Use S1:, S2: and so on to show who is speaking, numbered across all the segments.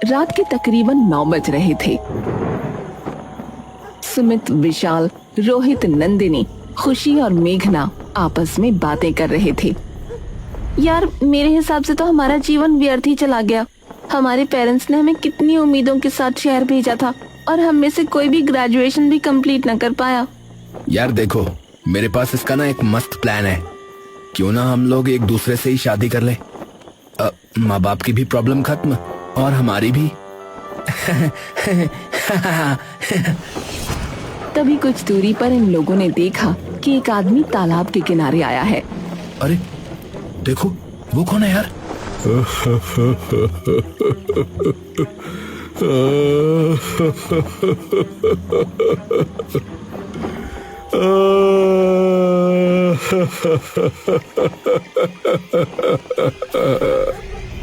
S1: रात के तकरीबन 9 बज रहे थे। सुमित, विशाल, रोहित, नंदिनी, खुशी और मेघना आपस में बातें कर रहे थे। यार, मेरे हिसाब से तो हमारा जीवन व्यर्थ ही चला गया। हमारे पेरेंट्स ने हमें कितनी उम्मीदों के साथ शहर भेजा था और हम में से कोई भी ग्रेजुएशन भी कंप्लीट न कर पाया।
S2: यार देखो, मेरे पास इसका ना एक मस्त प्लान है। क्यों ना हम लोग एक दूसरे से ही शादी कर ले। माँ बाप की भी प्रॉब्लम खत्म और हमारी भी।
S1: तभी कुछ दूरी पर इन लोगों ने देखा कि एक आदमी तालाब के किनारे आया है।
S2: अरे देखो, वो कौन है यार?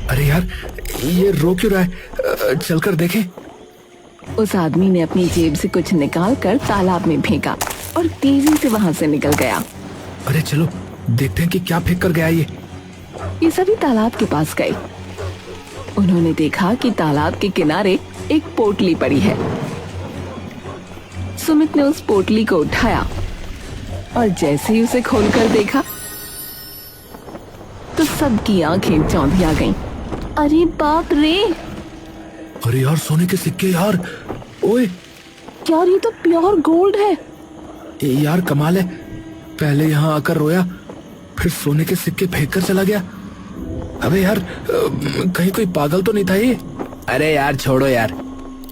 S2: अरे यार, ये रो क्यों रहा है? चलकर देखें।
S1: उस आदमी ने अपनी जेब से कुछ निकालकर तालाब में फेंका और तेजी से वहां से निकल गया।
S2: अरे चलो देखते हैं कि क्या फेंक कर गया
S1: ये सभी तालाब के पास गए। उन्होंने देखा कि तालाब के किनारे एक पोटली पड़ी है। सुमित ने उस पोटली को उठाया और जैसे ही उसे खोलकर देखा तो सबकी आंखें चौंधिया गईं। अरे बाप रे!
S2: अरे यार, सोने के सिक्के यार। ओए
S1: यार, ये तो प्योर गोल्ड है।
S2: यार कमाल है, पहले यहाँ आकर रोया, फिर सोने के सिक्के फेंक कर चला गया। अबे यार, कहीं कोई पागल तो नहीं था ये? अरे यार छोड़ो यार,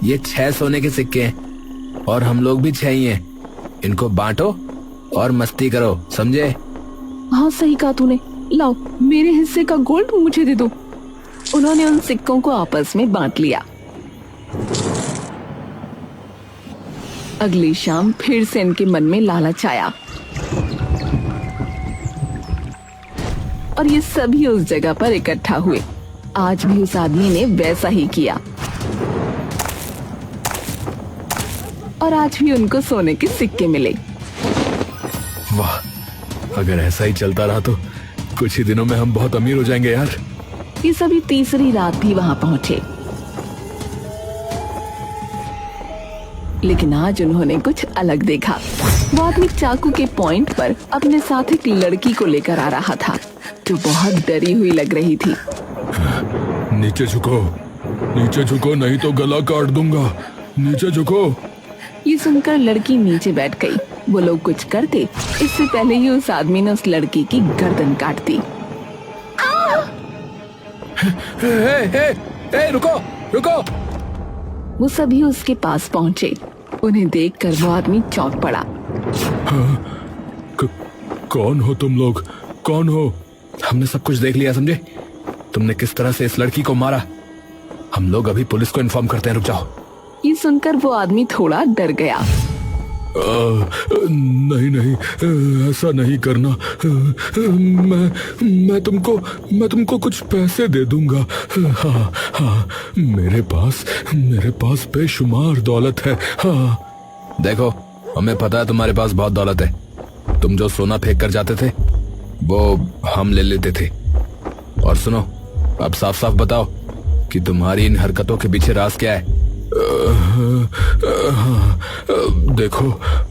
S2: ये 6 सोने के सिक्के हैं और हम लोग भी 6 ही हैं। इनको बांटो और मस्ती करो, समझे?
S1: हाँ, सही कहा तूने। लाओ, मेरे हिस्से का गोल्ड मुझे दे दो। उन्होंने उन सिक्कों को आपस में बांट लिया। अगली शाम फिर से इनके मन में लालच आया और ये सभी उस जगह पर इकट्ठा हुए। आज भी उस आदमी ने वैसा ही किया और आज भी उनको सोने के सिक्के मिले।
S2: वाह, अगर ऐसा ही चलता रहा तो कुछ ही दिनों में हम बहुत अमीर हो जाएंगे यार।
S1: ये सभी तीसरी रात भी वहां पहुंचे, लेकिन आज उन्होंने कुछ अलग देखा। वो आदमी चाकू के पॉइंट पर अपने साथ एक लड़की को लेकर आ रहा था जो बहुत डरी हुई लग रही थी।
S2: नीचे झुको, नीचे झुको, नहीं तो गला काट दूंगा। नीचे झुको।
S1: ये सुनकर लड़की नीचे बैठ गई। वो लोग कुछ करते इससे पहले ही उस आदमी ने उस लड़की की गर्दन काट दी।
S2: रुको रुको।
S1: वो सभी उसके पास पहुंचे। उन्हें देखकर वो आदमी चौंक पड़ा।
S2: कौन हो तुम लोग? कौन हो? हमने सब कुछ देख लिया, समझे? तुमने किस तरह से इस लड़की को मारा। हम लोग अभी पुलिस को इन्फॉर्म करते हैं, रुक जाओ।
S1: ये सुनकर वो आदमी थोड़ा डर गया।
S2: नहीं नहीं, ऐसा नहीं करना। मैं तुमको कुछ पैसे दे दूंगा। हाँ हाँ, मेरे पास बेशुमार दौलत है। हाँ देखो, हमें पता है तुम्हारे पास बहुत दौलत है। तुम जो सोना फेंक कर जाते थे वो हम ले लेते थे। और सुनो, अब साफ साफ बताओ कि तुम्हारी इन हरकतों के पीछे राज क्या है। देखो,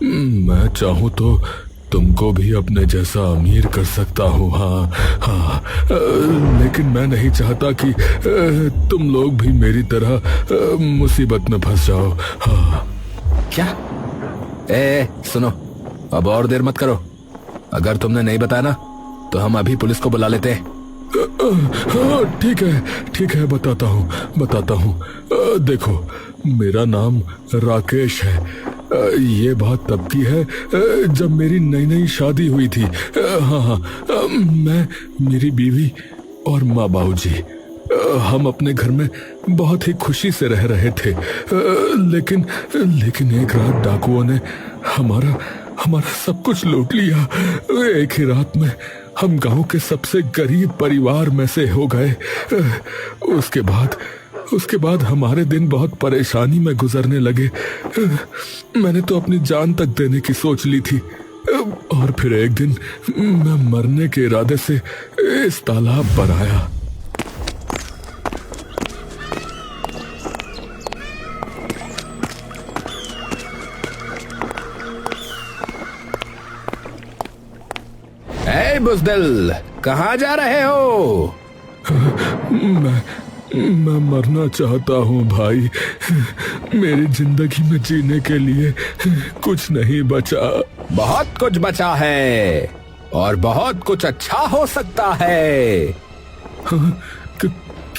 S2: मैं चाहूँ तो तुमको भी अपने जैसा अमीर कर सकता हूँ। हाँ हाँ, लेकिन मैं नहीं चाहता कि तुम लोग भी मेरी तरह मुसीबत में फंस जाओ। हाँ। क्या? सुनो, अब और देर मत करो। अगर तुमने नहीं बताया ना तो हम अभी पुलिस को बुला लेते हैं। हाँ ठीक है, बताता हूँ। देखो, मेरा नाम राकेश है। ये बात तब की है जब मेरी नई शादी हुई थी। हाँ, मैं, मेरी बीवी और माँ बाबूजी, हम अपने घर में बहुत ही खुशी से रह रहे थे। लेकिन एक रात डाकुओं ने हमारा सब कुछ लूट लिया। एक ही रात में हम गांव के सबसे गरीब परिवार में से हो गए। उसके बाद हमारे दिन बहुत परेशानी में गुजरने लगे। मैंने तो अपनी जान तक देने की सोच ली थी। और फिर एक दिन मैं मरने के इरादे से इस तालाब पर आया।
S3: बुज़दिल, कहाँ जा रहे हो?
S2: मैं मरना चाहता हूँ भाई। मेरी जिंदगी में जीने के लिए कुछ नहीं बचा।
S3: बहुत कुछ बचा है और बहुत कुछ अच्छा हो सकता है।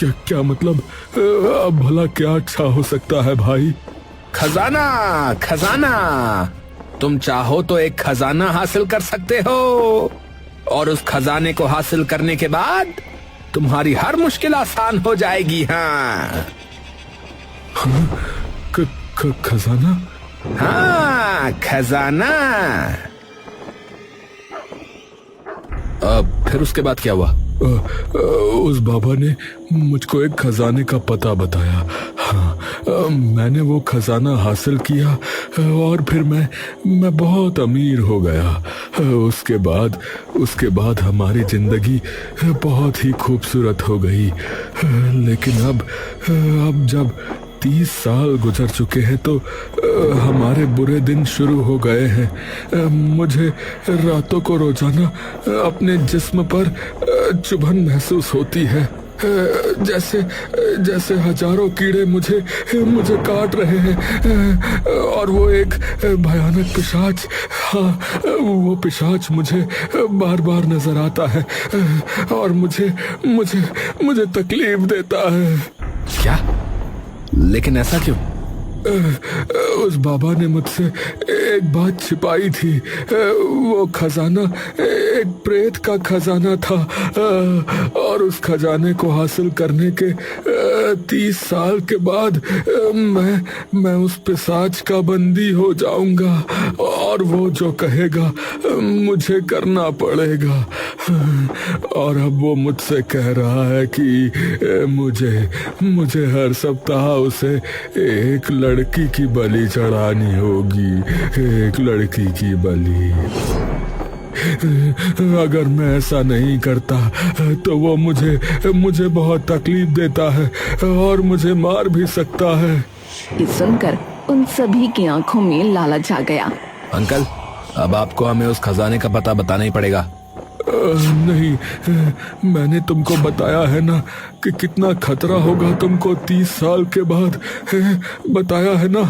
S2: क्या मतलब? अब भला क्या अच्छा हो सकता है भाई?
S3: खजाना, खजाना। तुम चाहो तो एक खजाना हासिल कर सकते हो और उस खजाने को हासिल करने के बाद तुम्हारी हर मुश्किल आसान हो जाएगी। हाँ,
S2: खजाना?
S3: हाँ, खजाना। फिर उसके बाद क्या हुआ?
S2: उस बाबा ने मुझको एक खजाने का पता बताया। हाँ, मैंने वो खजाना हासिल किया और फिर मैं बहुत अमीर हो गया। उसके बाद हमारी जिंदगी बहुत ही खूबसूरत हो गई। लेकिन अब जब 30 साल गुजर चुके हैं तो हमारे बुरे दिन शुरू हो गए हैं। मुझे रातों को रोजाना अपने जिस्म पर चुभन महसूस होती है, जैसे हजारों कीड़े मुझे काट रहे हैं और वो एक भयानक पिशाच, हाँ, वो पिशाच मुझे बार बार नजर आता है और मुझे तकलीफ देता है।
S3: क्या? लेकिन ऐसा क्यों?
S2: उस बाबा ने मुझसे एक बात छिपाई थी। वो खजाना एक प्रेत का खजाना था और उस खजाने को हासिल करने के 30 साल के बाद मैं उस पिशाच का बंदी हो जाऊंगा और वो जो कहेगा मुझे करना पड़ेगा। और अब वो मुझसे कह रहा है कि मुझे हर सप्ताह उसे एक लड़की की बलि चढ़ानी होगी, एक लड़की की बलि। अगर मैं ऐसा नहीं करता तो वो मुझे बहुत तकलीफ देता है और मुझे मार भी सकता है।
S1: ये सुनकर उन सभी की आंखों में लालच आ गया।
S3: अंकल, अब आपको हमें उस खजाने का पता बताना ही पड़ेगा।
S2: नहीं, मैंने तुमको बताया है ना कि कितना खतरा होगा तुमको 30 साल के बाद। बताया है ना।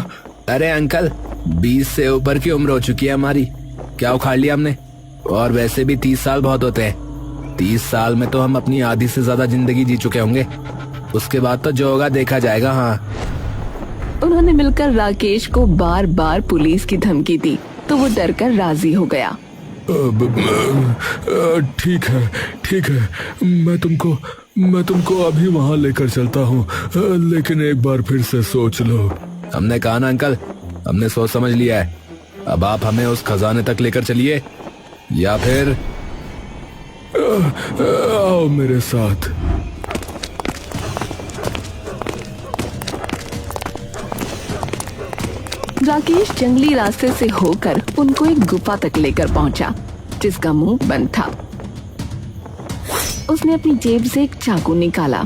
S3: अरे अंकल, 20 से ऊपर की उम्र हो चुकी है हमारी, क्या उखाड़ लिया हमने? और वैसे भी 30 साल बहुत होते हैं। 30 साल में तो हम अपनी आधी से ज्यादा जिंदगी जी चुके होंगे। उसके बाद तो जो होगा देखा जाएगा। हाँ।
S1: उन्होंने मिलकर राकेश को बार बार पुलिस की धमकी दी तो वो डरकर राजी हो गया।
S2: ठीक है, मैं तुमको अभी वहाँ लेकर चलता हूँ, लेकिन एक बार फिर से सोच लो।
S3: हमने कहा ना अंकल, हमने सोच समझ लिया है। अब आप हमें उस खजाने तक लेकर चलिए या फिर
S2: आओ मेरे साथ।
S1: राकेश जंगली रास्ते से होकर उनको एक गुफा तक लेकर पहुंचा जिसका मुंह बंद था। उसने अपनी जेब से एक चाकू निकाला।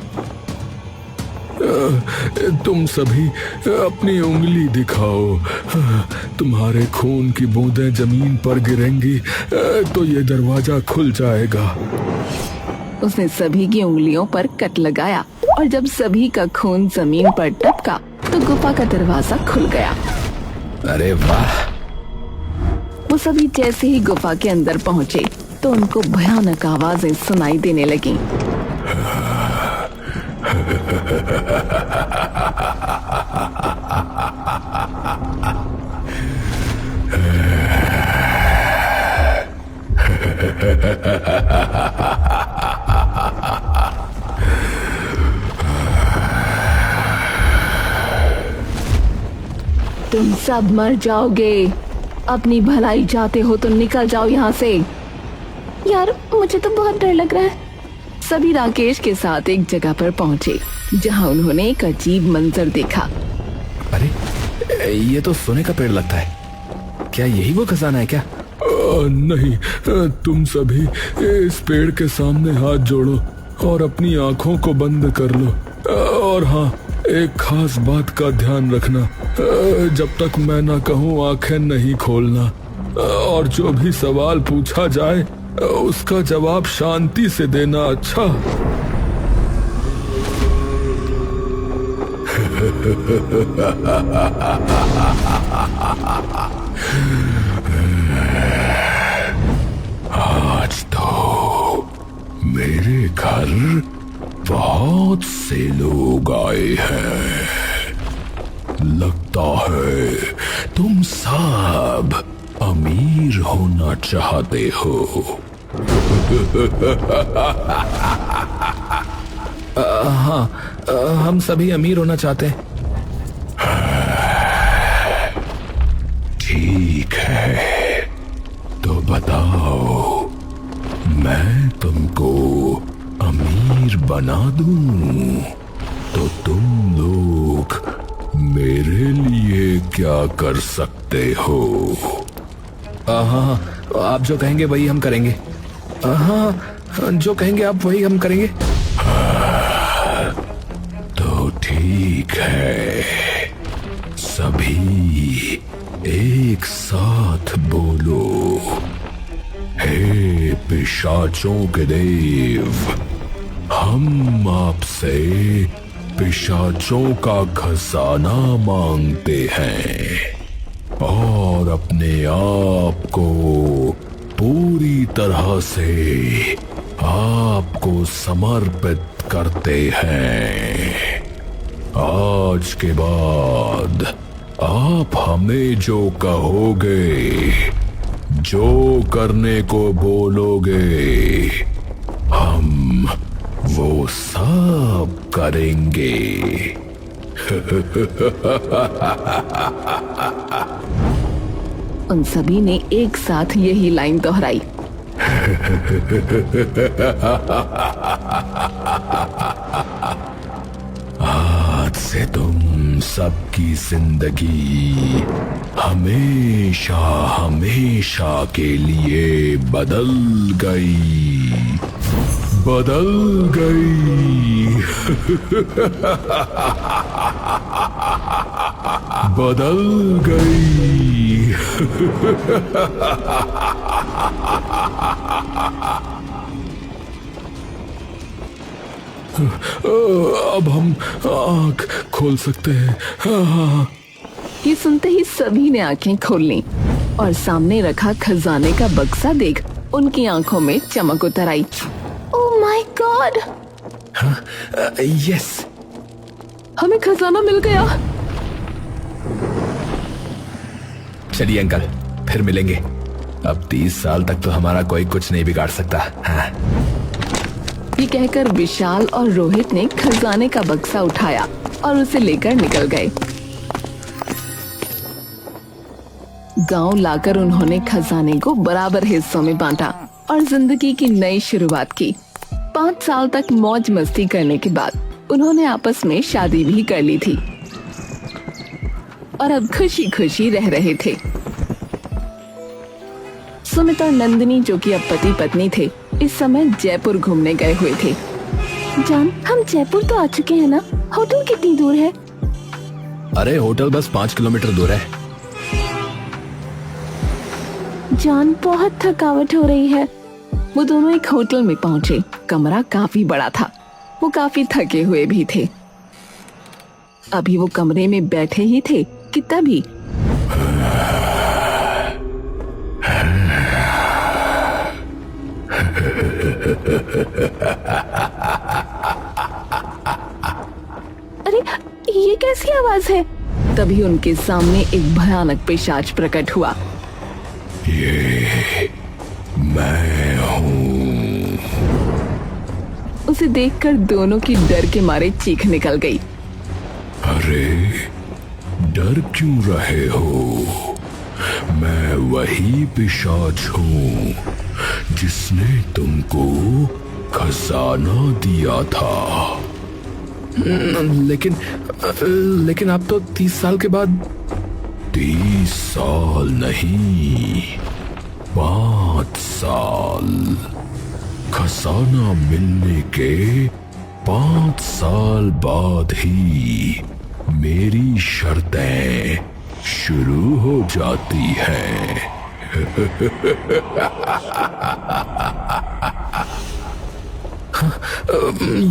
S2: तुम सभी अपनी उंगली दिखाओ। तुम्हारे खून की बूंदें जमीन पर गिरेंगी तो ये दरवाजा खुल जाएगा।
S1: उसने सभी की उंगलियों पर कट लगाया और जब सभी का खून जमीन पर टपका तो गुफा का दरवाजा खुल गया।
S3: अरे वाह!
S1: वो सभी जैसे ही गुफा के अंदर पहुंचे तो उनको भयानक आवाजें सुनाई देने लगीं। तुम सब मर जाओगे। अपनी भलाई चाहते हो तो निकल जाओ यहाँ से। यार, मुझे तो बहुत डर लग रहा है। सभी राकेश के साथ एक जगह पर पहुंचे जहाँ उन्होंने एक अजीब मंजर देखा।
S3: अरे, ये तो सोने का पेड़ लगता है। क्या यही वो खजाना है क्या?
S2: नहीं, तुम सभी इस पेड़ के सामने हाथ जोड़ो और अपनी आंखों को बंद कर लो। और हाँ, एक खास बात का ध्यान रखना, जब तक मैं ना कहूँ आंखें नहीं खोलना। और जो भी सवाल पूछा जाए उसका जवाब शांति से देना अच्छा। आज तो मेरे घर बहुत से लोग आए हैं। लगता है तुम सब अमीर होना चाहते हो।
S3: हाँ, हम सभी अमीर होना चाहते हैं।
S2: ठीक है, तो बताओ, मैं तुमको अमीर बना दूं तो तुम लोग मेरे लिए क्या कर सकते हो?
S3: हाँ, आप जो कहेंगे वही हम करेंगे। हाँ, जो कहेंगे आप वही हम करेंगे।
S2: तो ठीक है, सभी एक साथ बोलो, हे पिशाचों के देव, हम आपसे पिशाचों का खजाना मांगते हैं और अपने आप को पूरी तरह से आपको समर्पित करते हैं। आज के बाद आप हमें जो कहोगे, जो करने को बोलोगे, हम वो सब करेंगे।
S1: उन सभी ने एक साथ यही लाइन दोहराई।
S2: आज से तुम सबकी जिंदगी हमेशा हमेशा के लिए बदल गई, बदल गई, बदल गई। अब हम आँख खोल सकते हैं। हाँ।
S1: ये सुनते ही सभी ने आंखें खोल ली और सामने रखा खजाने का बक्सा देख उनकी आंखों में चमक उतर आई। Oh my God!
S3: यस,
S1: हमें खजाना मिल गया।
S3: चलिए अंकल, फिर मिलेंगे। अब 30 साल तक तो हमारा कोई कुछ नहीं बिगाड़ सकता। हाँ।
S1: ये कहकर विशाल और रोहित ने खजाने का बक्सा उठाया और उसे लेकर निकल गए। गांव लाकर उन्होंने खजाने को बराबर हिस्सों में बांटा और जिंदगी की नई शुरुआत की। 5 साल तक मौज मस्ती करने के बाद उन्होंने आपस में शादी भी कर ली थी और अब खुशी खुशी रह रहे थे। सुमित और नंदिनी, जो कि अब पति पत्नी थे, इस समय जयपुर घूमने गए हुए थे। जान, हम जयपुर तो आ चुके हैं ना? होटल कितनी दूर है?
S3: अरे होटल बस 5 किलोमीटर दूर है।
S1: जान, बहुत थकावट हो रही है। वो दोनों एक होटल में पहुंचे। कमरा काफी बड़ा था। वो काफी थके हुए भी थे। अभी वो कमरे में बैठे ही थे कि तभी अरे, ये कैसी आवाज है? तभी उनके सामने एक भयानक पिशाच प्रकट हुआ।
S2: ये मैं हूँ।
S1: उसे देखकर दोनों की डर के मारे चीख निकल गई।
S2: अरे, डर क्यों रहे हो? मैं वही पिशाच हूँ जिसने तुमको खजाना दिया था।
S3: लेकिन आप तो 30 साल के बाद।
S2: 30 साल नहीं, 5 साल। खजाना मिलने के 5 साल बाद ही मेरी शर्तें शुरू हो जाती हैं।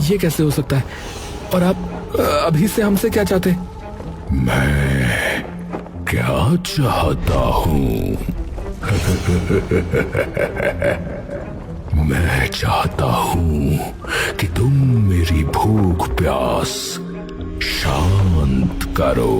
S3: ये कैसे हो सकता है? और आप अभी से हमसे क्या चाहते?
S2: मैं क्या चाहता हूँ? मैं चाहता हूँ कि तुम मेरी भूख प्यास शांत करो।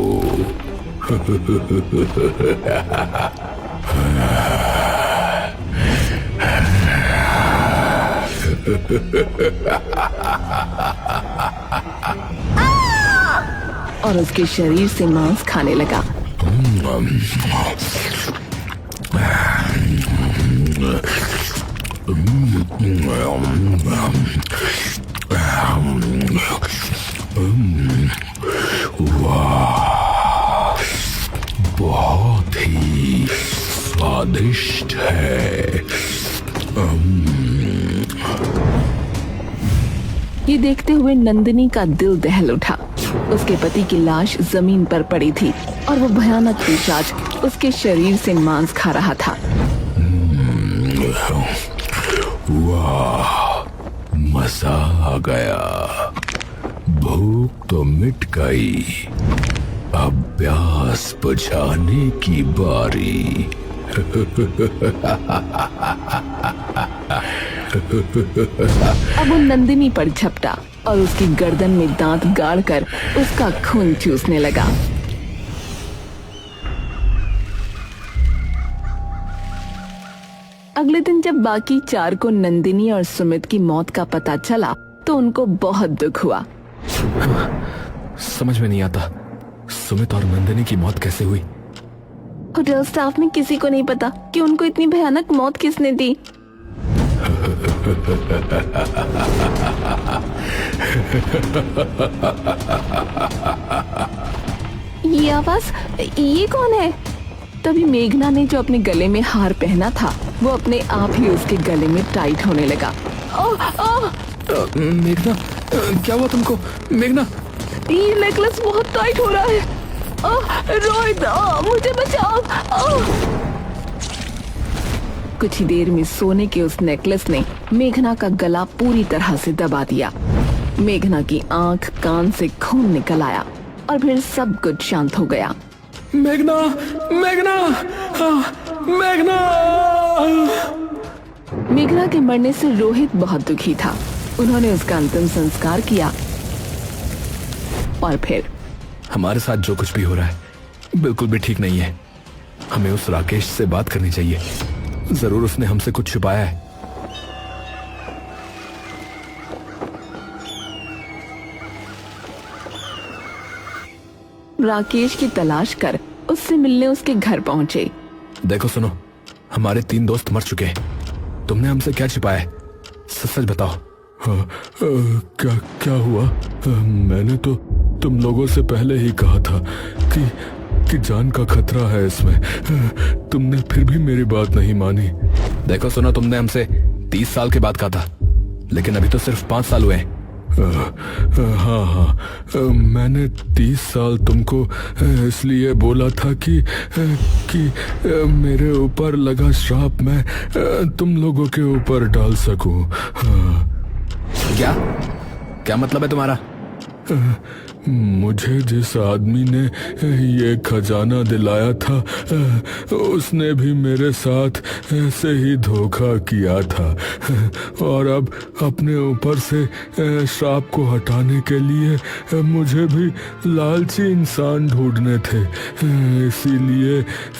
S1: और उसके शरीर से मांस खाने लगा।
S2: वाह, बहुत ही स्वादिष्ट है।
S1: ये देखते हुए नंदिनी का दिल दहल उठा। उसके पति की लाश जमीन पर पड़ी थी और वो भयानक पिशाच उसके शरीर से मांस खा रहा था।
S2: वाह, मजा आ गया। भूख तो मिट गई, अब प्यास बुझाने की बारी।
S1: अब वो नंदिनी पर झपटा और उसकी गर्दन में दांत गाड़कर उसका खून चूसने लगा। अगले दिन जब बाकी 4 को नंदिनी और सुमित की मौत का पता चला तो उनको बहुत दुख हुआ।
S3: समझ में नहीं आता, सुमित और नंदिनी की मौत कैसे हुई?
S1: होटल स्टाफ में किसी को नहीं पता कि उनको इतनी भयानक मौत किसने दी। ये आवाज, ये कौन है? तभी मेघना ने जो अपने गले में हार पहना था वो अपने आप ही उसके गले में टाइट होने लगा।
S3: मेघना, क्या हुआ तुमको? मेघना,
S1: ये नेकलेस बहुत टाइट हो रहा है। रोहित, मुझे बचाओ। कुछ ही देर में सोने के उस नेकलेस ने मेघना का गला पूरी तरह से दबा दिया। मेघना की आंख कान से खून निकल आया और फिर सब कुछ शांत हो गया।
S3: मेघना, मेघना, मेघना।
S1: मेघना के मरने से रोहित बहुत दुखी था। उन्होंने उसका अंतिम संस्कार किया और फिर
S3: हमारे साथ जो कुछ भी हो रहा है बिल्कुल भी ठीक नहीं है। हमें उस राकेश से बात करनी चाहिए। जरूर उसने हमसे कुछ छुपाया है।
S1: राकेश की तलाश कर उससे मिलने उसके घर पहुंचे।
S3: देखो सुनो, हमारे 3 दोस्त मर चुके हैं। तुमने हमसे क्या छिपाया है? सच बताओ।
S2: क्या क्या हुआ? मैंने तो तुम लोगों से पहले ही कहा था कि जान का खतरा है इसमें। तुमने फिर भी मेरी बात नहीं मानी।
S3: देखो सुनो, तुमने हमसे 30 साल के बाद कहा था, लेकिन अभी तो सिर्फ 5 साल हुए हैं।
S2: हाँ, मैंने 30 साल तुमको इसलिए बोला था कि मेरे ऊपर लगा श्राप मैं तुम लोगों के ऊपर डाल सकूं।
S3: क्या मतलब है तुम्हारा?
S2: मुझे जिस आदमी ने ये खजाना दिलाया था उसने भी मेरे साथ ऐसे ही धोखा किया था, और अब अपने ऊपर से श्राप को हटाने के लिए मुझे भी लालची इंसान ढूंढने थे।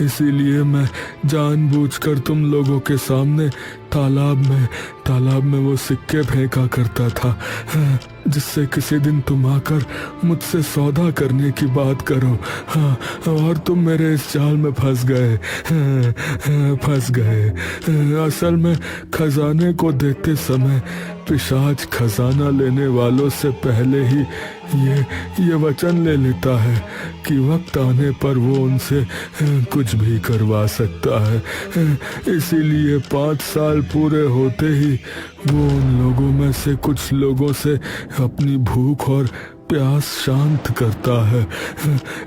S2: इसीलिए मैं जानबूझकर तुम लोगों के सामने तालाब में वो सिक्के फेंका करता था, जिससे किसी दिन तुम आकर मुझसे सौदा करने की बात करो। हाँ, और तुम मेरे इस जाल में फंस गए। असल में खजाने को देखते समय पिशाच खजाना लेने वालों से पहले ही ये वचन ले लेता है कि वक्त आने पर वो उनसे कुछ भी करवा सकता है। इसीलिए 5 साल पूरे होते ही वो उन लोगों में से कुछ लोगों से अपनी भूख और प्यास शांत करता है,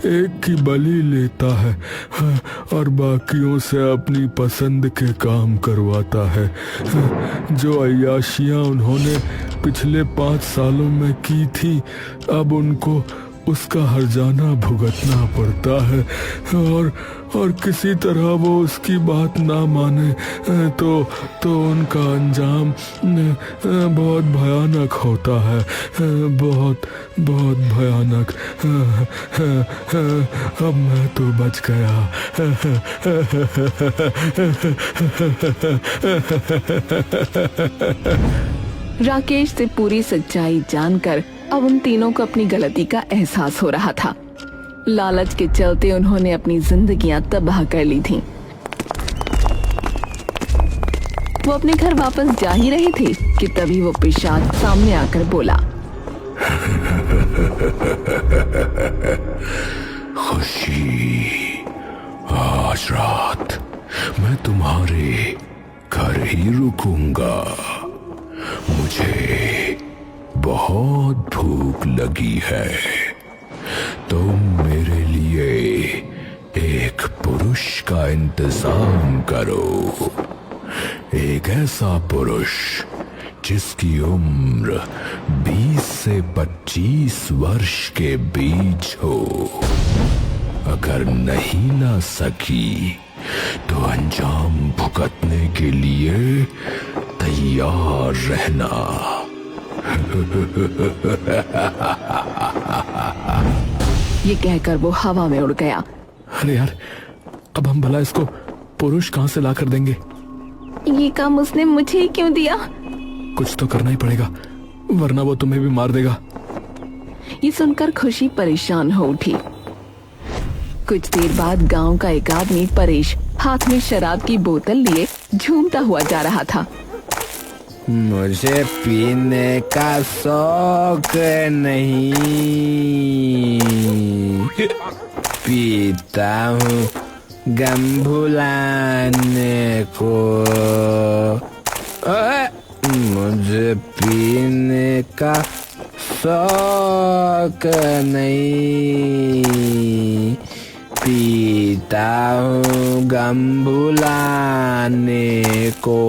S2: एक की बलि लेता है और बाकियों से अपनी पसंद के काम करवाता है। जो अय्याशियां उन्होंने पिछले 5 सालों में की थी, अब उनको उसका हर्जाना भुगतना पड़ता है। और किसी तरह वो उसकी बात ना माने तो उनका अंजाम बहुत भयानक होता है, बहुत बहुत भयानक। अब मैं तो बच गया।
S1: राकेश से पूरी सच्चाई जानकर अब उन तीनों को अपनी गलती का एहसास हो रहा था। लालच के चलते उन्होंने अपनी जिंदगियां तबाह कर ली थीं। वो अपने घर वापस जा ही रहे थे कि तभी वो पिशाच सामने आकर बोला,
S2: खुशी, आज रात मैं तुम्हारे घर ही रुकूंगा। मुझे बहुत भूख लगी है। तुम मेरे लिए एक पुरुष का इंतजाम करो, एक ऐसा पुरुष जिसकी उम्र 20 से 25 वर्ष के बीच हो। अगर नहीं ला सकी तो अंजाम भुगतने के लिए तैयार रहना।
S1: ये कहकर वो हवा में उड़ गया।
S2: अरे यार, अब हम भला इसको पुरुष कहां से ला कर देंगे?
S1: ये काम उसने मुझे ही क्यों दिया?
S2: कुछ तो करना ही पड़ेगा, वरना वो तुम्हें भी मार देगा।
S1: ये सुनकर खुशी परेशान हो उठी। कुछ देर बाद गांव का एक आदमी परेश हाथ में शराब की बोतल लिए झूमता हुआ जा रहा था।
S3: मुझे पीने का शौक नहीं, पीता हूँ गम भुलाने को। मुझे पीने का शौक नहीं, पीता हूँ गम भुलाने को।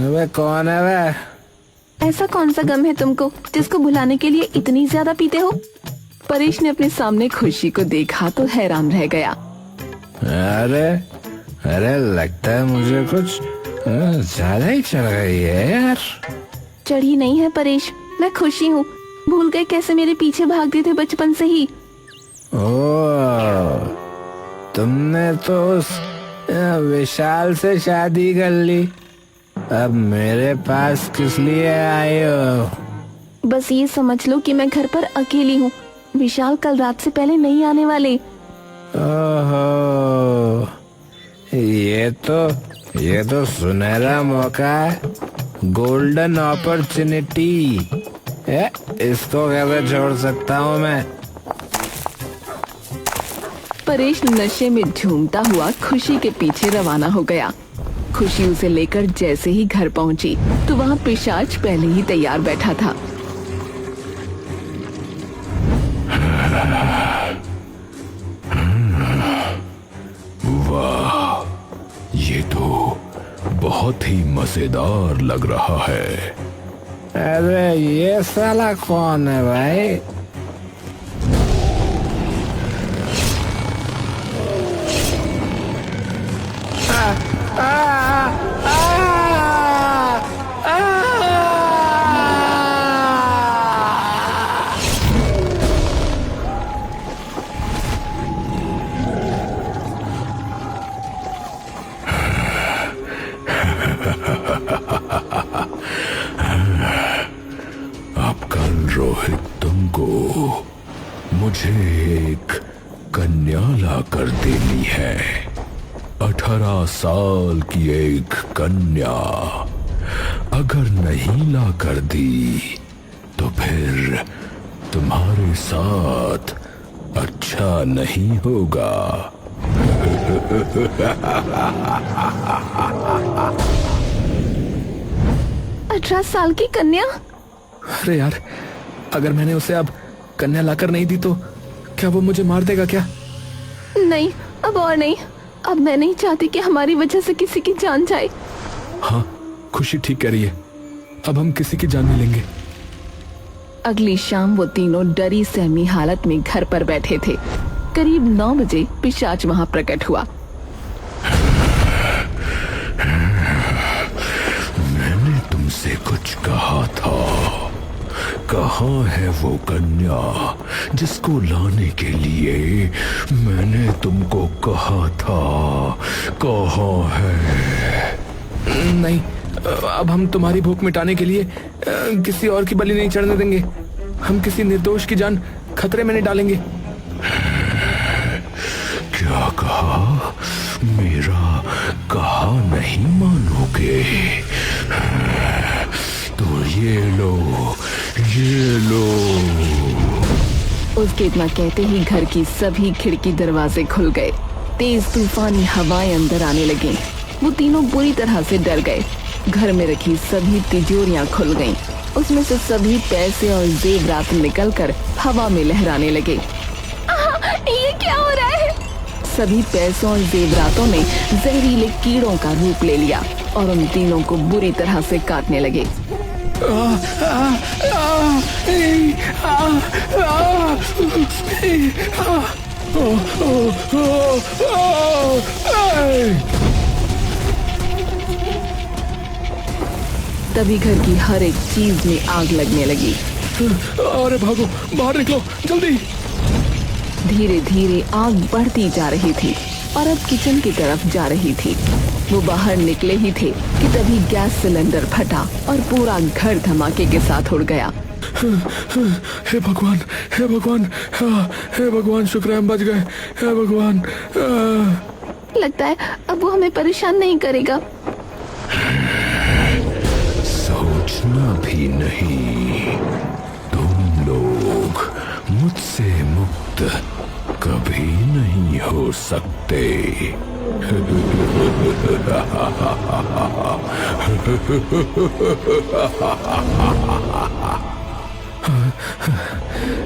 S3: वे कौन है वे?
S1: ऐसा कौन सा गम है तुमको जिसको भुलाने के लिए इतनी ज्यादा पीते हो? परेश ने अपने सामने खुशी को देखा तो हैरान रह गया।
S3: अरे अरे लगता है मुझे कुछ ज्यादा ही चढ़ गई है यार।
S1: चढ़ी नहीं है परेश, मैं खुशी हूँ। भूल गए कैसे मेरे पीछे भागते थे बचपन से ही।
S3: ओह, तुमने तो उस विशाल से शादी कर ली, अब मेरे पास किस लिए आए हो?
S1: बस ये समझ लो कि मैं घर पर अकेली हूँ। विशाल कल रात से पहले नहीं आने वाले।
S3: ओहो, ये तो सुनहरा मौका है, गोल्डन अपॉर्चुनिटी। इसको कैसे छोड़ सकता हूँ मैं?
S1: परेश नशे में झूमता हुआ खुशी के पीछे रवाना हो गया। खुशी उसे लेकर जैसे ही घर पहुंची तो वहाँ पिशाच पहले ही तैयार बैठा था।
S2: वाह, ये तो बहुत ही मजेदार लग रहा है।
S3: अरे ये साला कौन है भाई?
S2: अब कल रोहित तुमको मुझे एक कन्या ला कर देनी है। 18 साल की एक कन्या। अगर नहीं ला कर दी तो फिर तुम्हारे साथ अच्छा नहीं होगा।
S1: अठारह साल की कन्या?
S3: अरे यार, अगर मैंने उसे अब कन्या लाकर नहीं दी तो क्या वो मुझे मार देगा क्या?
S1: नहीं, अब और नहीं। अब मैं नहीं चाहती कि हमारी वजह से किसी की जान जाए।
S2: हाँ, खुशी ठीक कह रही है। अब हम किसी की जान नहीं लेंगे।
S1: अगली शाम वो तीनों डरी सहमी हालत में घर पर बैठे थे। करीब 9 बजे पिशाच वहां प्रकट हुआ।
S2: मैंने तुमसे कुछ कहा था। कहाँ है वो कन्या जिसको लाने के लिए मैंने तुमको कहा था? कहाँ है?
S3: नहीं, अब हम तुम्हारी भूख मिटाने के लिए किसी और की बलि नहीं चढ़ने देंगे। हम किसी निर्दोष की जान खतरे में नहीं डालेंगे।
S2: क्या कहा? मेरा कहा नहीं मानोगे? तो ये लो, ये लो।
S1: उसके इतना कहते ही घर की सभी खिड़की दरवाजे खुल गए। तेज तूफानी हवाएं अंदर आने लगी। वो तीनों बुरी तरह से डर गए। घर में रखी सभी तिजोरियां खुल गईं। उसमें से सभी पैसे और जेवरात निकलकर हवा में लहराने लगे। ये क्या हो रहा है? सभी पैसों और जेवरातों ने जहरीले कीड़ों का रूप ले लिया और उन तीनों को बुरी तरह से काटने लगे। तभी घर की हर एक चीज में आग लगने लगी।
S2: अरे भागो, बाहर निकलो जल्दी।
S1: धीरे धीरे आग बढ़ती जा रही थी और अब किचन की तरफ जा रही थी। वो बाहर निकले ही थे कि तभी गैस सिलेंडर फटा और पूरा घर धमाके के साथ उड़ गया।
S2: हे भगवान, हे भगवान, हे भगवान, शुक्र है हम बच गए। हे भगवान।
S1: लगता है अब वो हमें परेशान नहीं करेगा।
S2: सोचना भी नहीं, तुम लोग मुझसे मुक्त कभी नहीं हो सकते।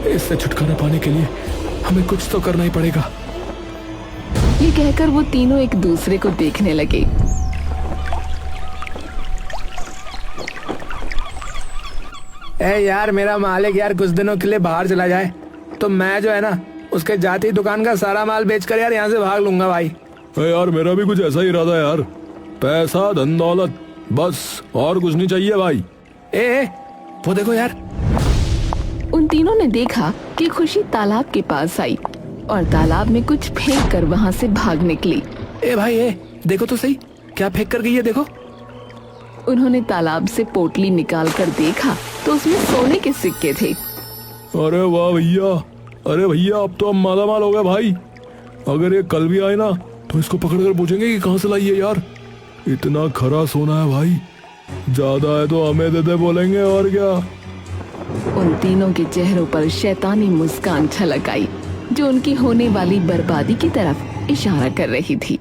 S2: इससे छुटकारा पाने के लिए हमें कुछ तो करना ही पड़ेगा।
S1: ये कहकर वो तीनों एक दूसरे को देखने लगे।
S3: ए यार, मेरा मालिक यार कुछ दिनों के लिए बाहर चला जाए तो मैं जो है ना उसके जाती दुकान का सारा माल बेचकर यार यहाँ से भाग लूंगा भाई।
S2: यार मेरा भी कुछ ऐसा ही इरादा है यार। पैसा, धन दौलत, बस और कुछ नहीं चाहिए भाई।
S3: ए, वो देखो यार।
S1: उन तीनों ने देखा कि खुशी तालाब के पास आई और तालाब में कुछ फेंक कर वहाँ से भाग निकली।
S3: ए भाई, देखो तो सही, क्या फेंक कर गई है देखो।
S1: उन्होंने तालाब से पोटली निकाल कर देखा तो उसमें सोने के सिक्के थे।
S2: अरे वाह भैया, अरे भैया अब तो हम माला माल हो गए भाई। अगर ये कल भी आए ना तो इसको पकड़ कर पूछेंगे कि कहाँ से लाई है यार। इतना खरा सोना है भाई, ज्यादा है तो हमें दे दे बोलेंगे और क्या।
S1: उन तीनों के चेहरों पर शैतानी मुस्कान छलक आई जो उनकी होने वाली बर्बादी की तरफ इशारा कर रही थी।